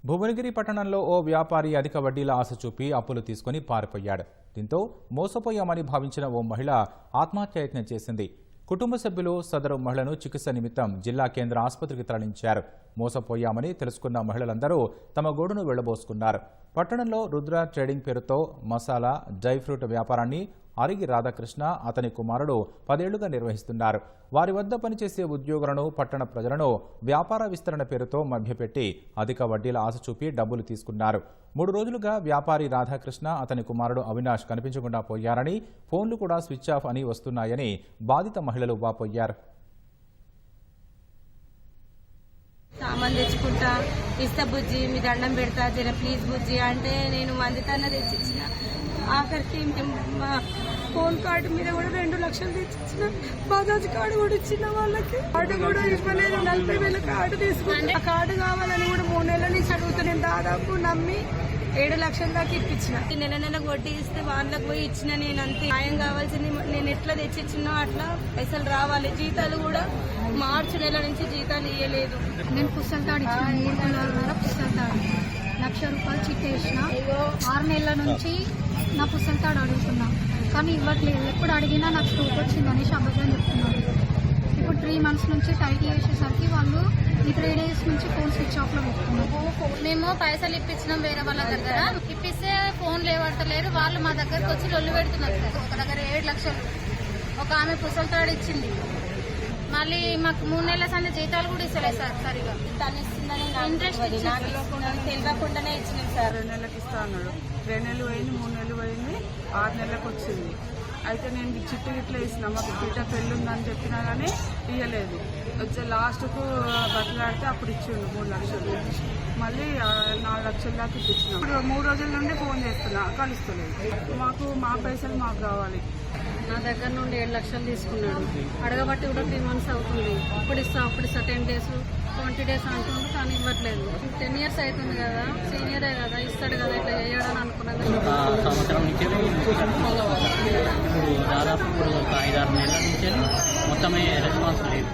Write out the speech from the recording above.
భువనగిరి పట్టణంలో ఓ వ్యాపారి అధిక వడ్డీల ఆశ చూపి అప్పులు తీసుకుని పారిపోయాడు. దీంతో మోసపోయామని భావించిన ఓ మహిళ ఆత్మహత్యాయత్నం చేసింది. కుటుంబ సభ్యులు సదరు మహిళను చికిత్స నిమిత్తం జిల్లా కేంద్ర ఆసుపత్రికి తరలించారు. మోసపోయామని తెలుసుకున్న మహిళలందరూ తమ గోడును వెళ్లబోసుకున్నారు. పట్టణంలో రుద్ర ట్రేడింగ్ పేరుతో మసాలా, డ్రై ఫ్రూట్ వ్యాపారాన్ని అరిగి రాధాకృష్ణ, అతని కుమారుడు 10 ఏళ్లుగా నిర్వహిస్తున్నారు. వారి వద్ద పనిచేసే ఉద్యోగులను, పట్టణ ప్రజలను వ్యాపార విస్తరణ పేరుతో మభ్యపెట్టి అధిక వడ్డీల ఆశ చూపి డబ్బులు తీసుకున్నారు. 3 రోజులుగా వ్యాపారి రాధాకృష్ణ, అతని కుమారుడు అవినాష్ కనిపించకుండా పోయారని, ఫోన్లు కూడా స్విచ్ ఆఫ్ అని వస్తున్నాయని బాధిత మహిళలు వాపోయారు. సామాన్ తెచ్చుకుంటా, ఇస్తా బుజ్జి, మీ దండం పెడతా, జర ప్లీజ్ బుజ్జి అంటే నేను మందికన్నా తెచ్చిచ్చిన. ఆఖరికి మా ఫోన్ కార్డు మీద కూడా 2 లక్షలు తెచ్చిచ్చిన. బజాజ్ కార్డు కూడా ఇచ్చిన వాళ్ళకి. కార్డు కూడా ఇవ్వలేదు. 40,000 కార్డు తీసుకుంటే ఆ కార్డు కావాలని కూడా 3 నెలల నుంచి అడుగుతా. నేను దాదాపు నమ్మి 7 లక్షల దాకా ఇప్పించిన. నెల నెలకు వడ్డీ ఇస్తే వాళ్ళకి పోయి ఇచ్చిన. నేను అంతే న్యాయం కావాల్సింది. నేను ఎట్లా తెచ్చిచ్చినా అట్లా పైసలు రావాలి. జీతాలు కూడా మార్చి నెల నుంచి జీతాలు ఇవ్వలేదు. నేను పుస్తకాలు ఇచ్చిన 3 నెలల పుస్తకాలు 1,00,000 రూపాయలు చిట్టేసిన. 6 నెలల నుంచి నా పుస్తకాలు అడుగుతున్నా కానీ ఇవ్వట్లేదు. ఎప్పుడు అడిగినా నాకు స్టోక్ వచ్చిందనేసి అబద్ధం చెప్తున్నాను. ఇప్పుడు 3 మంత్స్ నుంచి టైట్ చేసేసరికి వాళ్ళు ఈ 3 డేస్ నుంచి ఫోన్ స్విచ్ ఆఫ్ లో పెట్టుకున్నాం. మేము పైసలు ఇప్పించినాం వేరే వాళ్ళ దగ్గర. ఇప్పిస్తే ఫోన్ లేవడతలేరు. వాళ్ళు మా దగ్గరకు వచ్చి లొల్లు పెడుతున్నారు. ఒక దగ్గర 7 లక్షలు ఒక ఆమె పుస్తకాలు ఇచ్చింది. మళ్ళీ మాకు 3 నెలల సంది జీతాలు కూడా ఇస్తలేదు సార్. సరిగా తను ఇస్తుందని ఇంట్రెస్ట్ తెలియకుండానే ఇచ్చినాం సార్. 2 నెలలకు ఇస్తా అన్నాడు. 2 నెలలు పోయింది, 3 నెలలు పోయింది, 6 నెలలకు వచ్చింది. అయితే నేను చిట్టు గిట్ల ఇస్తున్నా. మాకు బిడ్డ పెళ్ళి ఉందని చెప్పినా కానీ ఇవ్వలేదు. వచ్చే లాస్ట్కు బతలాడితే అప్పుడు ఇచ్చిండు 3 లక్షలు. మళ్ళీ 4 లక్షల దాకా ఇప్పించిన. ఇప్పుడు 3 రోజుల నుండి ఫోన్ చేస్తున్నా, కలుస్తలేదు. మాకు మా పైసలు మాకు కావాలి. నా దగ్గర నుండి 7 లక్షలు తీసుకున్నాడు. అడగబట్టి కూడా 3 మంత్స్ అవుతుంది. అప్పుడు ఇస్తా 10 డేస్ 20 డేస్ అంటుంది కానీ ఇవ్వట్లేదు. 10 ఇయర్స్ అవుతుంది కదా, సీనియరే కదా, ఇస్తాడు కదా, ఇట్లా చేయడని అనుకున్నది. సంవత్సరం నుంచి ఇప్పుడు దాదాపు 5-6 నెలల నుంచి మొత్తమే రెస్పాన్స్ లేదు.